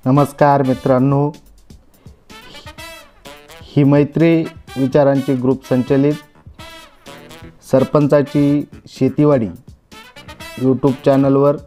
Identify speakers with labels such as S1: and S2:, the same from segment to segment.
S1: नमस्कार मित्रांनो, ही मैत्री विचारांची ग्रुप संचलित सरपंचाची शेतीवाडी यूट्यूब चॅनलवर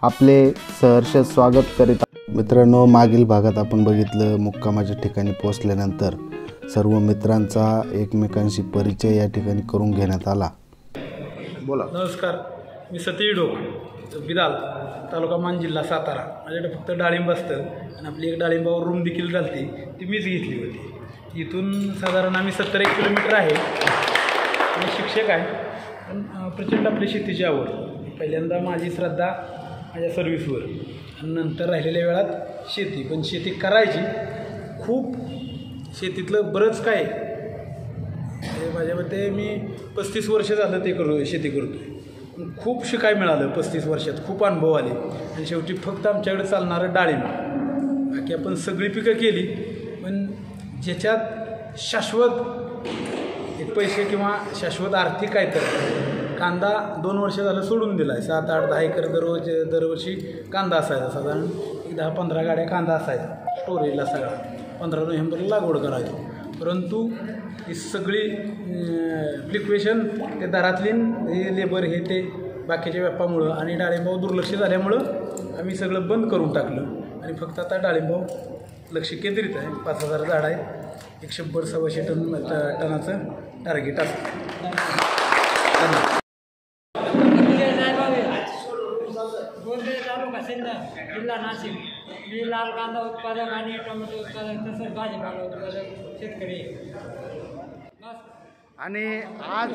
S1: आपले सहर्ष स्वागत करीत आहोत। मित्रांनो, मागील भागात आपण बघितलं मुक्कामाच्या ठिकाणी पोहोचल्यानंतर सर्व मित्रांचा एकमेकांशी परिचय या ठिकाणी करून घेण्यात आला। बोला।
S2: नमस्कार, मी सतीश डोक, बिदाल, तालुका मान, जिल्हा सातारा। माझ्याकडे फक्त डाळिंब असतं आणि आपली एक डाळिंबावर रूम देखील झाली ती मीच घेतली होती। इथून साधारण आम्ही 70-1 किलोमीटर आहे आणि शिक्षक आहे, पण प्रचंड आपली शेतीची आवड। पहिल्यांदा माझी श्रद्धा माझ्या सर्व्हिसवर आणि नंतर राहिलेल्या वेळात शेती, पण शेती करायची खूप, शेतीतलं बरंच काय माझ्या मते मी 35 वर्ष झालं ते शेती करतो। खूप शिकाय मिळालं 35 वर्षात, खूप अनुभव आले आणि शेवटी फक्त आमच्याकडे चालणारं डाळिंब, बाकी आपण सगळी पिकं केली, पण ज्याच्यात शाश्वत एक पैसे किंवा शाश्वत आर्थिक काय तर कांदा 2 वर्ष झालं सोडून दिला आहे। 7-8-10 एकर दरवर्षी कांदा असायचा, साधारण 10-15 गाड्या कांदा असायचा स्टोरेजला सगळा। 15 नोव्हेंबरला लागवड करायचो, परंतु ही सगळी फ्लिक्वेशन ते दारातली हे लेबर हे ते बाकीच्या व्यापामुळं आणि डाळिंबावर दुर्लक्ष झाल्यामुळं आम्ही सगळं बंद करून टाकलं आणि फक्त आता डाळिंबावर लक्ष केंद्रित आहे। 5000 झाड आहेत, 100-125 टनाचं टार्गेट असतं।
S3: जिल्हा नाशिक। मी लाल कांदा उत्पादक आणि टोमॅटो उत्पादक तसंच भाजीपाला उत्पादक शेतकरी
S1: आणि आज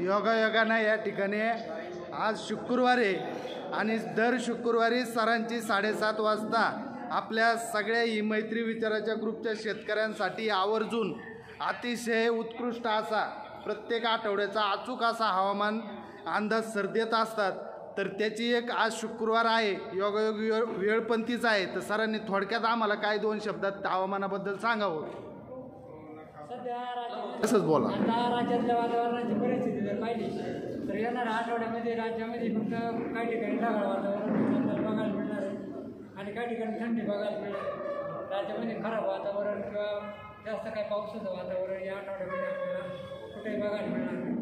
S1: योगायोगानं या ठिकाणी आज शुक्रवार आहे आणि दर शुक्रवारी सरांची 7:30 वाजता आपल्या सगळ्या ही मैत्री विचाराच्या ग्रुपच्या शेतकऱ्यांसाठी आवर्जून अतिशय उत्कृष्ट असा प्रत्येक आठवड्याचा अचूक असा हवामान अंदाज सर देत असतात। तर त्याची एक आज शुक्रवार आहे, योगायोगी वेळ पण तीच आहे। तर सरांनी थोडक्यात आम्हाला काय 2 शब्दात हवामानाबद्दल सांगावं। तसंच बोला।
S3: आता राज्यातल्या वातावरणाची परिस्थिती जर पाहिली तर येणाऱ्या आठवड्यामध्ये राज्यामध्ये फक्त काही ठिकाणी ढगाळ वातावरण बघायला मिळणार आहे आणि काही ठिकाणी थंडी बघायला मिळणार। राज्यामध्ये खराब वातावरण किंवा जास्त काही पावसाचं वातावरण या आठवड्यामध्ये आपल्याला कुठेही बघायला मिळणार नाही।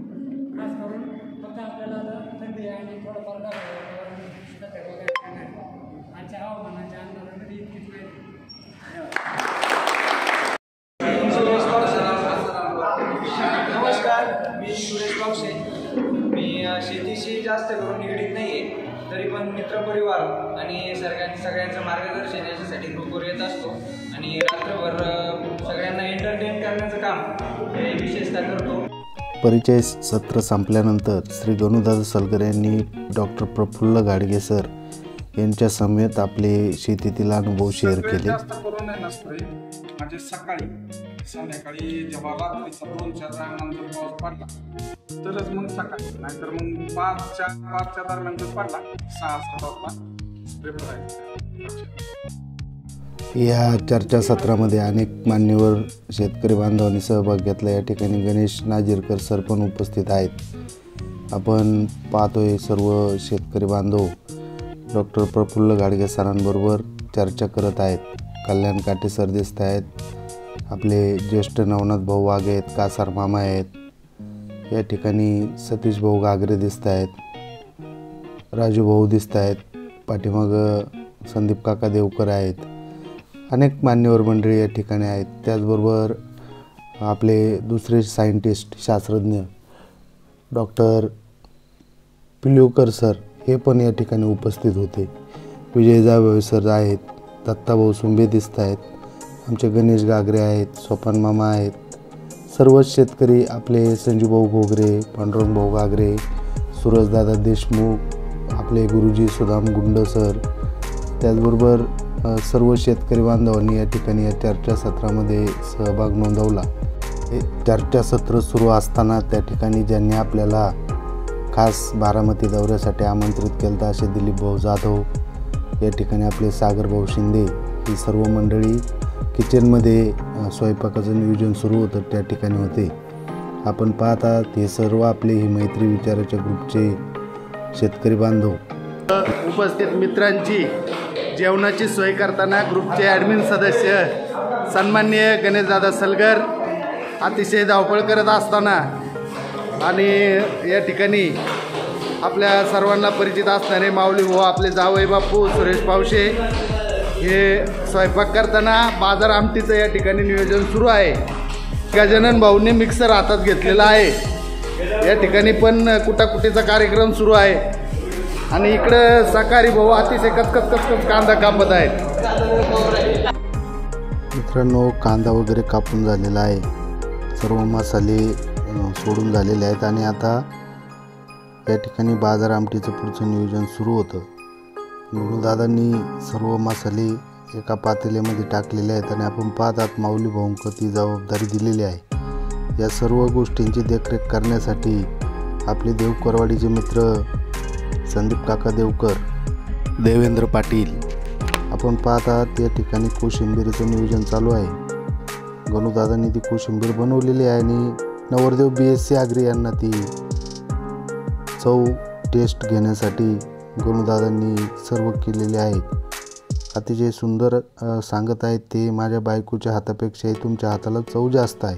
S3: खास करून फक्त आपल्याला थंडी आणि थोडंफार ढगाळ वातावरण सध्या बघायला मिळणार। आजच्या हवामानाच्या अंदाजामध्ये इतकीच माहिती।
S4: नमस्कार, मी सुरेश बावशे। मी शेतीशी जास्त करून निगडीत नाही आहे, तरी पण मित्रपरिवार आणि सगळ्यांचं मार्गदर्शन याच्यासाठी ग्रुपवर येत असतो आणि रात्रभर सगळ्यांना एंटरटेन करण्याचं काम हे विशेषतः करतो।
S1: परिचय सत्र संपल्यानंतर श्री गणूदादा सलगर यांनी डॉक्टर प्रफुल्ल गाडगे सर यांच्या समेत आपले शेतीतील अनुभव शेअर केले।
S5: जास्त करून म्हणजे सकाळी संध्याकाळी जेव्हा रात्रीचा 2-4 नंतर पाऊस पडला तरच मग सकाळी, नाहीतर मग 5च्या दरम्यान जर पडला 6-7 वाजता।
S1: या चर्चासत्रामध्ये अनेक मान्यवर शेतकरी बांधवांनी सहभाग घेतला। या ठिकाणी गणेश नाजीरकर सर पण उपस्थित आहेत। आपण पाहतोय सर्व शेतकरी बांधव डॉक्टर प्रफुल्ल गाडगे सरांबरोबर चर्चा करत आहेत। कल्याण काटे सर दिसत आहेत, आपले ज्येष्ठ नवनाथ भाऊ वाघ आहेत, कासार मामा आहेत, या ठिकाणी सतीश भाऊ गागरे दिसत आहेत, राजू भाऊ दिसत आहेत, पाठीमागं संदीप काका देवकर आहेत, अनेक मान्यवर मंडळी या ठिकाणी आहेत। त्याचबरोबर आपले दुसरे सायंटिस्ट शास्त्रज्ञ डॉक्टर पिल्योकर सर हे पण या ठिकाणी उपस्थित होते। विजय जावळे सर आहेत, दत्ताभाऊ सुंबे दिसत आहेत, आमचे गणेश गागरे आहेत, सोपान मामा आहेत, सर्वच शेतकरी आपले संजूभाऊ घोगरे, पांडुरंग भाऊ गागरे, सूरजदादा देशमुख, आपले गुरुजी सुदाम गुंड सर, त्याचबरोबर सर्व शेतकरी बांधवांनी या ठिकाणी या चर्चासत्रामध्ये सहभाग नोंदवला। हे चर्चासत्र सुरू असताना त्या ठिकाणी ज्यांनी आपल्याला खास बारामती दौऱ्यासाठी आमंत्रित केलं असे दिलीप भाऊ जाधव, या ठिकाणी आपले सागर भाऊ शिंदे, ही सर्व मंडळी किचनमध्ये स्वयंपाकाचं नियोजन सुरू होतं त्या ठिकाणी होते। आपण पाहता ते सर्व आपले ही मैत्री विचाराच्या ग्रुपचे शेतकरी बांधव उपस्थित मित्रांची जेवणाची सोय करताना ग्रुपचे ॲडमिन सदस्य सन्माननीय गणेशदादा सलगर अतिशय धावपळ करत असताना आणि या ठिकाणी आपल्या सर्वांना परिचित असणारे माऊली भाऊ आपले जावई बापू सुरेश पावशे हे स्वयंपाक करताना बाजार आमटीचं या ठिकाणी नियोजन सुरू आहे. गजानन भाऊंनी मिक्सर हातात घेतलेला आहे. या ठिकाणी पण कुटाकुटीचा कार्यक्रम सुरू आहे आणि इकडं सकाळी भाऊ अतिशय कचकच कांदा कापत आहेत. मित्रांनो, कांदा वगैरे कापून झालेला आहे. सर्व मसाले सोडून झालेले आहेत आणि आता या ठिकाणी बाजार आमटीचं पुढचं नियोजन सुरू होतं. गुरुदादांनी सर्व मसाले एका पातेल्यामध्ये टाकलेले आहेत आणि आपण पाहतात माऊली भाऊंक ती जबाबदारी दिलेली आहे. या सर्व गोष्टींची देखरेख करण्यासाठी आपले देवकरवाडीचे मित्र संदीप काका देवकर, देवेंद्र पाटील आपण पाहतात. या ठिकाणी कोशिंबीरीचं नियोजन चालू आहे. गणूदादांनी ती कोशिंबीर बनवलेली आहे आणि नवरदेव BSc आगरी यांना ती चव टेस्ट घेण्यासाठी गणूदादांनी सर्व केलेले आहे. अतिशय सुंदर सांगत आहेत ते. माझ्या बायकोच्या हातापेक्षाही तुमच्या हाताला चव जास्त आहे.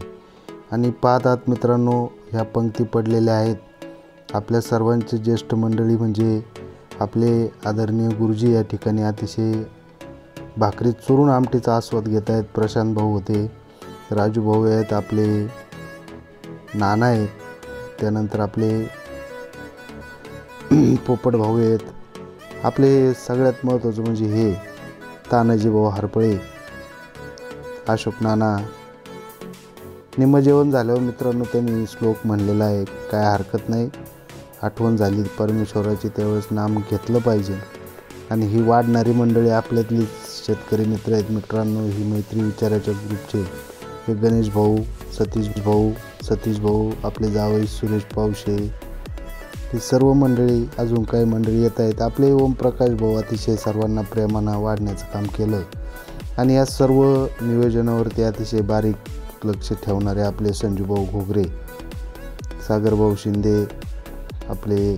S1: आणि पाहतात मित्रांनो, ह्या पंक्ती पडलेल्या आहेत. आपल्या सर्वांचे ज्येष्ठ मंडळी म्हणजे आपले आदरणीय गुरुजी या ठिकाणी अतिशय भाकरी चुरून आमटीचा आस्वाद घेत आहेत. प्रशांत भाऊ होते, राजू भाऊ आहेत, आपले नाना आहेत, त्यानंतर आपले पोपट भाऊ आहेत. आपले सगळ्यात महत्त्वाचं म्हणजे हे तानाजी भाऊ हरपळे, अशोक नाना. निम्म जेवण झाल्यावर मित्रांनो त्यांनी श्लोक म्हणलेला आहे. काय हरकत नाही, आठवण झाली परमेश्वराची त्यावेळेस नाम घेतलं पाहिजे. आणि ही वाढणारी मंडळी आपल्यातली शेतकरी मित्र आहेत मित्रांनो. ही मैत्री विचाराच्या ग्रुपचे हे गणेश भाऊ, सतीश भाऊ, आपले जावई सुरेश पावशे, ही सर्व मंडळी, अजून काही मंडळी येत आहेत. आपले ओमप्रकाश भाऊ अतिशय सर्वांना प्रेमानं वाढण्याचं काम केलं. आणि या सर्व नियोजनावरती अतिशय बारीक लक्ष ठेवणारे आपले संजूभाऊ घोगरे, सागरभाऊ शिंदे, आपले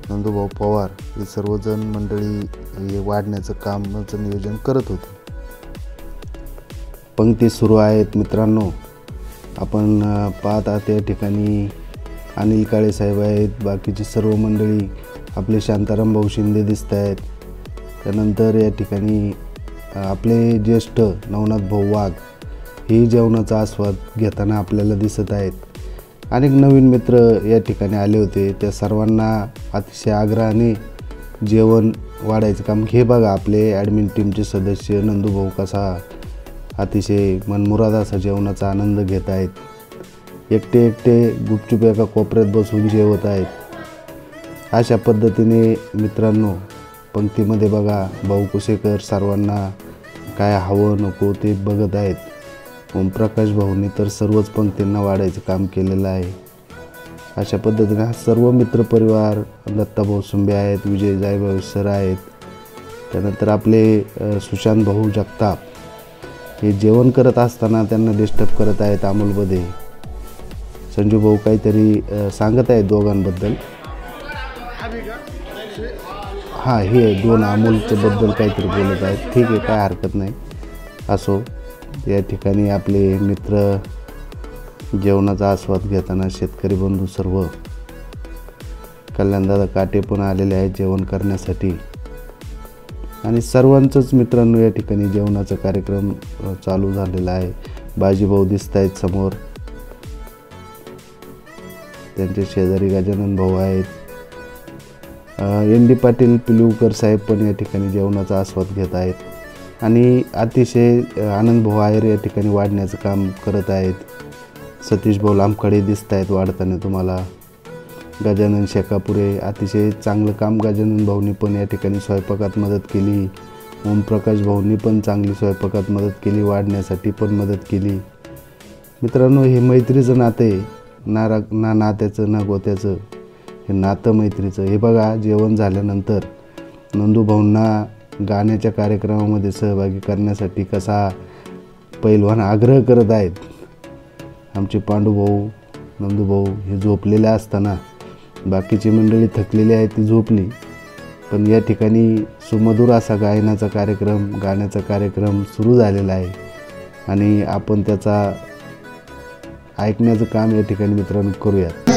S1: नंदूभाऊ पवार, हे सर्वजण मंडळी हे वाढण्याचं कामाचं नियोजन करत होते. पंक्ती सुरू आहेत मित्रांनो. आपण पाहता त्या ठिकाणी अनिल काळे साहेब आहेत, बाकीची सर्व मंडळी, आपले शांताराम भाऊ शिंदे दिसत आहेत. त्यानंतर या ठिकाणी आपले ज्येष्ठ नवनाथ भाऊ वाघ ही जेवणाचा आस्वाद घेताना आपल्याला दिसत आहेत. अनेक नवीन मित्र या ठिकाणी आले होते. त्या सर्वांना अतिशय आग्रहाने जेवण वाढायचं काम. हे बघा आपले ॲडमिन टीमचे सदस्य नंदूभाऊ कसा अतिशय मनमुराद असा जेवणाचा आनंद घेत आहेत. एकटे गुपचूप एका कोपऱ्यात बसून जेवत आहेत. अशा पद्धतीने मित्रांनो पंक्तीमध्ये बघा भाऊ कुसेकर सर्वांना काय हवं नको ते बघत आहेत. ओमप्रकाश भाऊंनी तर सर्वच पंक्तींना वाढायचं काम केलेलं आहे. अशा पद्धतीने हा सर्व मित्रपरिवार, दत्ताभाऊ सुंबे आहेत, विजय जायभाऊ सर आहेत, त्यानंतर आपले सुशांत भाऊ जगताप हे जेवण करत असताना त्यांना डिस्टर्ब करत आहेत. अमोल बदे, संजू भाऊ काहीतरी सांगत आहेत दोघांबद्दल. हां, हे दोन अमोलच्याबद्दल काहीतरी बोलत आहेत. ठीक आहे, काय हरकत नाही. असो, या ठिकाणी आपले मित्र जेवणाचा आस्वाद घेताना शेतकरी बंधू सर्व, कल्याणदादा काटे पण आलेले आहेत जेवण करण्यासाठी. आणि सर्वांचंच मित्रांनो या ठिकाणी जेवणाचा कार्यक्रम चालू झालेला आहे. बाजीभाऊ दिसत आहेत समोर, त्यांचे शेजारी गजानन भाऊ आहेत. ND पाटील पिलूकर साहेब पण या ठिकाणी जेवणाचा आस्वाद घेत आहेत. आणि अतिशय आनंद भाऊ आहेर या ठिकाणी वाढण्याचं काम करत आहेत. सतीश भाऊ लांबकडे दिसत आहेत वाढताना तुम्हाला. गजानन शेकापुरे, अतिशय चांगलं काम गजानन भाऊंनी पण या ठिकाणी स्वयंपाकात मदत केली. ओमप्रकाश भाऊंनी पण चांगली स्वयंपाकात मदत केली, वाढण्यासाठी पण मदत केली. मित्रांनो, हे मैत्रीचं नातं आहे, ना नात्याचं ना गोत्याचं, हे नातं मैत्रीचं. हे बघा जेवण झाल्यानंतर नंदूभाऊंना गाण्याच्या कार्यक्रमामध्ये सहभागी करण्यासाठी कसा पैलवान आग्रह करत आहेत. आमचे पांडूभाऊ, नंदूभाऊ हे झोपलेले असताना बाकीची मंडळी थकलेली आहे ती झोपली पण या ठिकाणी सुमधुर असा गायनाचा कार्यक्रम, गाण्याचा कार्यक्रम सुरू झालेला आहे आणि आपण त्याचा ऐकण्याचं काम या ठिकाणी मित्रांनो करूयात.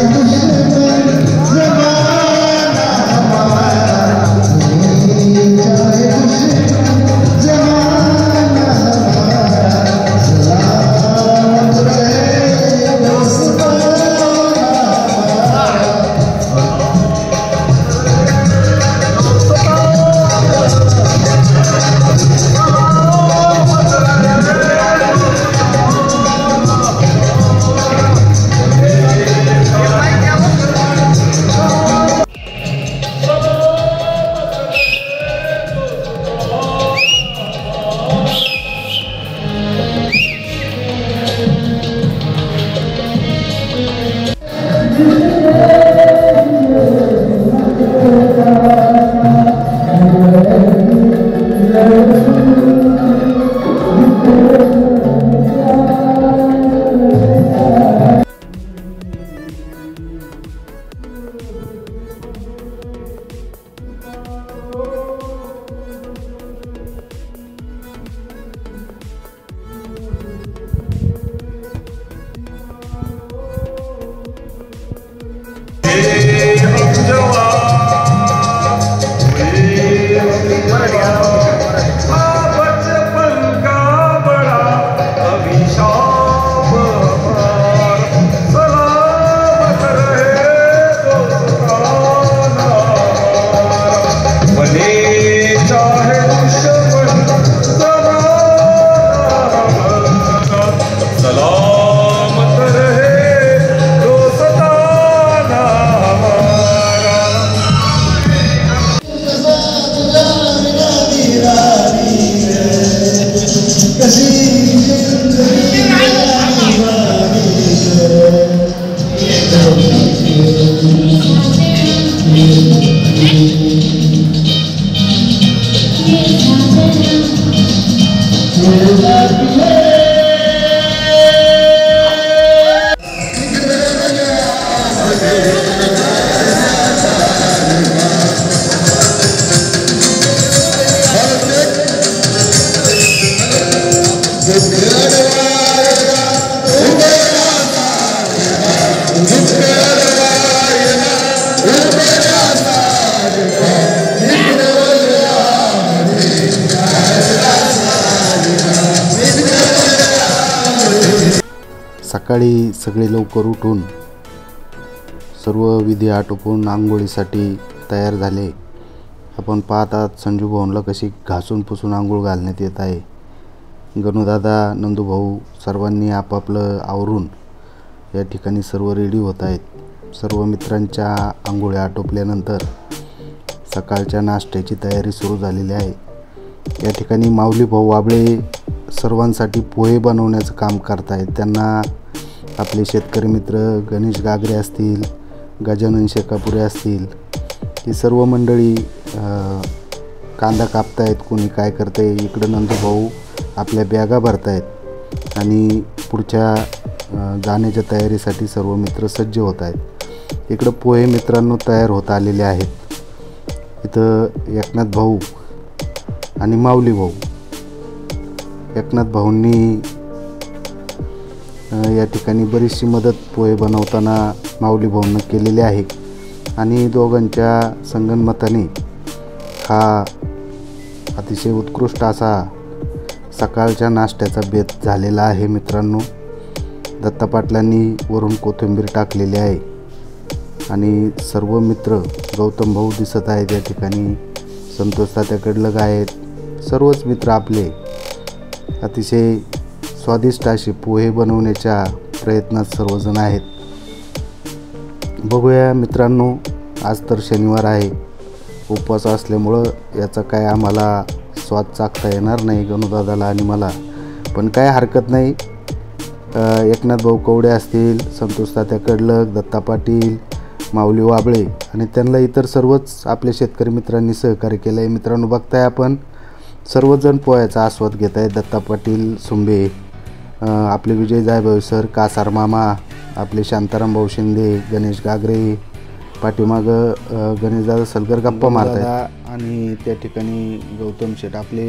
S1: सकाळी सगळे लवकर उठून सर्व विधी आटोपून आंघोळीसाठी तयार झाले. आपण पाहतात संजू भाऊंला कशी घासून पुसून आंघोळ घालण्यात येत आहे. गणूदादा, नंदूभाऊ सर्वांनी आपापलं आवरून या ठिकाणी सर्व रेडी होत आहेत. सर्व मित्रांच्या आंघोळ्या आटोपल्यानंतर सकाळच्या नाश्त्याची तयारी सुरू झालेली आहे. या ठिकाणी माऊली भाऊ वाबळे सर्वांसाठी पोहे बनवण्याचं काम करत आहेत. त्यांना आपले शेतकरी मित्र गणेश गागरे असतील, गजानन शेकापुरे असतील, ही सर्व मंडळी कांदा कापतायत, कोणी काय करते. इकडं नंदूभाऊ आपल्या बॅगा भरतायत आणि पुढच्या जाण्याच्या तयारीसाठी सर्व मित्र सज्ज होत आहेत. इकडं पोहे मित्रांनो तयार होत आलेले आहेत. इथं एकनाथ भाऊ आणि माऊली भाऊ, एकनाथ भाऊंनी या ठिकाणी बरीचशी मदत पोहे बनवताना माऊली भाऊंना केलेली आहे आणि दोघांच्या संगनमताने हा अतिशय उत्कृष्ट असा सकाळच्या नाश्त्याचा बेत झालेला आहे. मित्रांनो, दत्ता पाटलांनी वरून कोथिंबीर टाकलेली आहे आणि सर्व मित्र, गौतम भाऊ दिसत आहेत या ठिकाणी, संतोष तात्या कडलग आहेत, सर्वच मित्र आपले अतिशय स्वादिष्ट असे पोहे बनवण्याच्या प्रयत्नात सर्वजण आहेत. बघूया मित्रांनो, आज तर शनिवार आहे, उपवास असल्यामुळं याचा काय आम्हाला स्वाद चाखता येणार नाही गणूदादाला आणि मला, पण काय हरकत नाही. एकनाथ भाऊ कवडे असतील, संतोष तात्या कडलग, दत्ता पाटील, माऊली वाबळे आणि त्यांना इतर सर्वच आपल्या शेतकरी मित्रांनी सहकार्य केलं आहे. मित्रांनो, बघताय आपण सर्वजण पोह्याचा आस्वाद घेत आहेत. दत्ता पाटील सुंबे, आपले विजय जायभाऊ सर, कासार मामा, आपले शांताराम भाऊ शिंदे, गणेश गागरे, पाठीमागं गणेशदादा सलगर गप्पा मारतात आणि त्या ठिकाणी गौतम शेठ आपले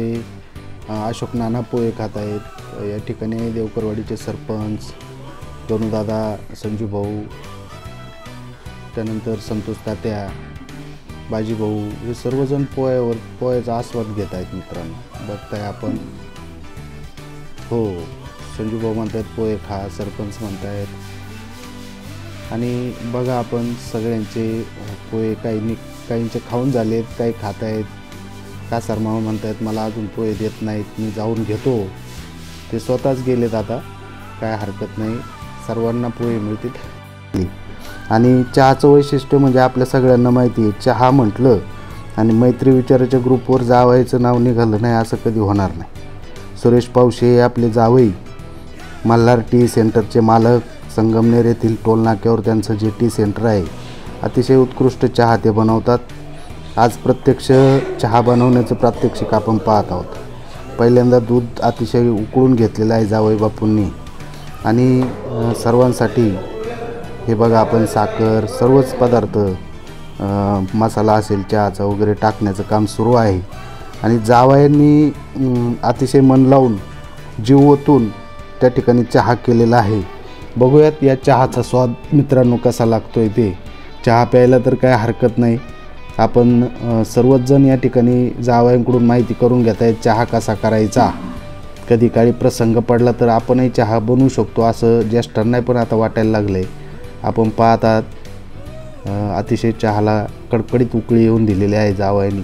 S1: अशोक नाना पोहे खात आहेत. या ठिकाणी देवकरवाडीचे सरपंच गणूदादा, संजू भाऊ, त्यानंतर संतोष तात्या, बाजीभाऊ हे सर्वजण पोह्याचा आस्वाद घेत आहेत. मित्रांनो बघताय आपण. हो, संजू भाऊ म्हणतात पोहे खा, सरपंच म्हणतायत. आणि बघा आपण सगळ्यांचे पोहे काहींचे खाऊन झालेत, काही खात आहेत. कासार मामा म्हणतात मला अजून पोहे देत नाहीत, मी जाऊन घेतो. ते स्वतःच गेलेत आता, काय हरकत नाही, सर्वांना पोहे मिळतील. आणि चहाचं वैशिष्ट्य म्हणजे आपल्या सगळ्यांना माहिती आहे, चहा म्हटलं आणि मैत्री विचाराच्या ग्रुपवर जावायचं नाव निघालं नाही असं कधी होणार नाही. सुरेश पावशे हे आपले जावई, मल्हार टी सेंटरचे मालक, संगमनेर येथील टोलनाक्यावर त्यांचं जे टी सेंटर आहे, अतिशय उत्कृष्ट चहा ते बनवतात. आज प्रत्यक्ष चहा बनवण्याचं प्रात्यक्षिक आपण पाहत आहोत. पहिल्यांदा दूध अतिशय उकळून घेतलेलं आहे जावई बापूंनी आणि सर्वांसाठी हे बघा आपण साखर, सर्वच पदार्थ, मसाला असेल चहाचा वगैरे टाकण्याचं काम सुरू आहे. आणि जावयांनी अतिशय मन लावून जीव ओतून त्या ठिकाणी चहा केलेला आहे. बघूयात या चहाचा स्वाद मित्रांनो कसा लागतोय ते. चहा प्यायला तर काय हरकत नाही. आपण सर्वच जण या ठिकाणी जावयांकडून माहिती करून घेत आहेत चहा कसा करायचा. कधी काळी प्रसंग पडला तर आपणही चहा बनवू शकतो असं ज्येष्ठांना पण आता वाटायला लागलं आहे. आपण पाहतात अतिशय चहाला कडकडीत उकळी येऊन दिलेली आहे जावयांनी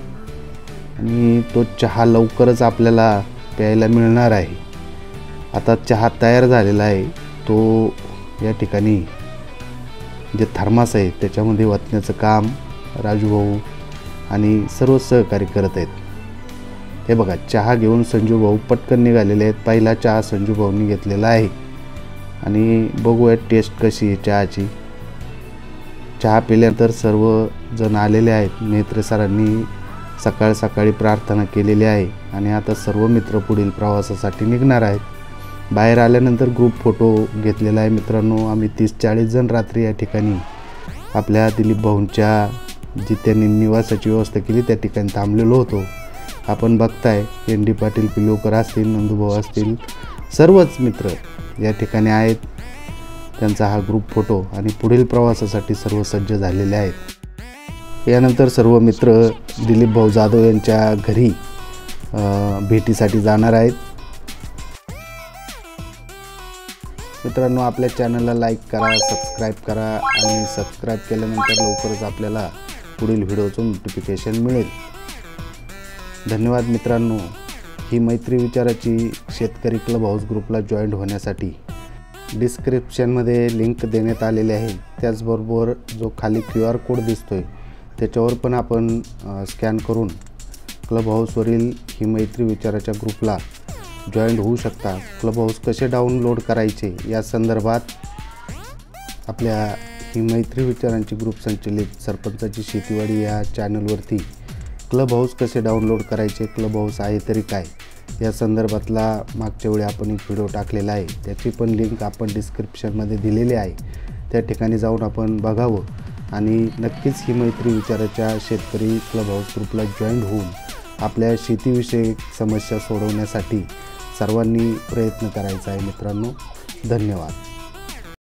S1: आणि तो चहा लवकरच आपल्याला प्यायला मिळणार आहे. आता चहा तयार झालेला आहे. तो या ठिकाणी जे थर्मास आहे त्याच्यामध्ये वतण्याचं काम राजूभाऊ आणि सर्व सहकारी करत आहेत. हे बघा चहा घेऊन संजू भाऊ पटकन निघालेले आहेत. पहिला चहा संजू भाऊंनी घेतलेला आहे आणि बघूया टेस्ट कशी आहे चहाची. चहा पिल्यानंतर सर्व जण आलेले आहेत. मेहत्रे सरांनी सकाळ सकाळी प्रार्थना केलेली आहे आणि आता सर्व मित्र पुढील प्रवासासाठी निघणार आहेत. बाहेर आल्यानंतर ग्रुप फोटो घेतलेला आहे मित्रांनो. आम्ही 30-40 जण रात्री या ठिकाणी आपल्या दिलीप भाऊंच्या जी त्यांनी निवासाची व्यवस्था केली त्या ठिकाणी थांबलेलो होतो. आपण बघताय एन.डी. पाटील पिलोकर असतील, नंदूभाऊ असतील, सर्वच मित्र या ठिकाणी आहेत. त्यांचा हा ग्रुप फोटो आणि पुढील प्रवासासाठी सर्व सज्ज झालेले आहेत. यानंतर सर्व मित्र दिलीप भाऊ जाधव यांच्या घरी भेटीसाठी जाणार आहेत. मित्रांनो आपल्या चॅनलला लाईक करा, सबस्क्राईब करा आणि सबस्क्राईब केल्यानंतर लवकरच आपल्याला पुढील व्हिडिओचं नोटिफिकेशन मिळेल. धन्यवाद मित्रांनो. ही मैत्री विचाराची शेतकरी क्लब हाऊस ग्रुपला जॉईंट होण्यासाठी डिस्क्रिप्शनमध्ये लिंक देण्यात आलेली आहे. त्याचबरोबर जो खाली QR कोड दिसतो आहे त्याच्यावर पण आपण स्कॅन करून क्लब हाऊसवरील ही मैत्री विचाराच्या ग्रुपला जॉईंट होऊ शकता. क्लब हाऊस कसे डाउनलोड करायचे या संदर्भात आपल्या ही मैत्री विचारांची ग्रुप संचलित सरपंचाची शेतीवाडी या चॅनलवरती क्लब हाऊस कसे डाउनलोड करायचे, क्लब हाऊस आहे तरी काय या संदर्भातला मागच्या वेळी आपण एक व्हिडिओ टाकलेला आहे. त्याची पण लिंक आपण डिस्क्रिप्शनमध्ये दिलेली आहे. त्या ठिकाणी जाऊन आपण बघावं आणि नक्कीच ही मैत्री विचाराच्या शेतकरी क्लब हाऊस ग्रुपला जॉईंट होऊन आपल्या शेतीविषयक समस्या सोडवण्यासाठी सर्वांनी प्रयत्न करायचा आहे मित्रांनो. धन्यवाद.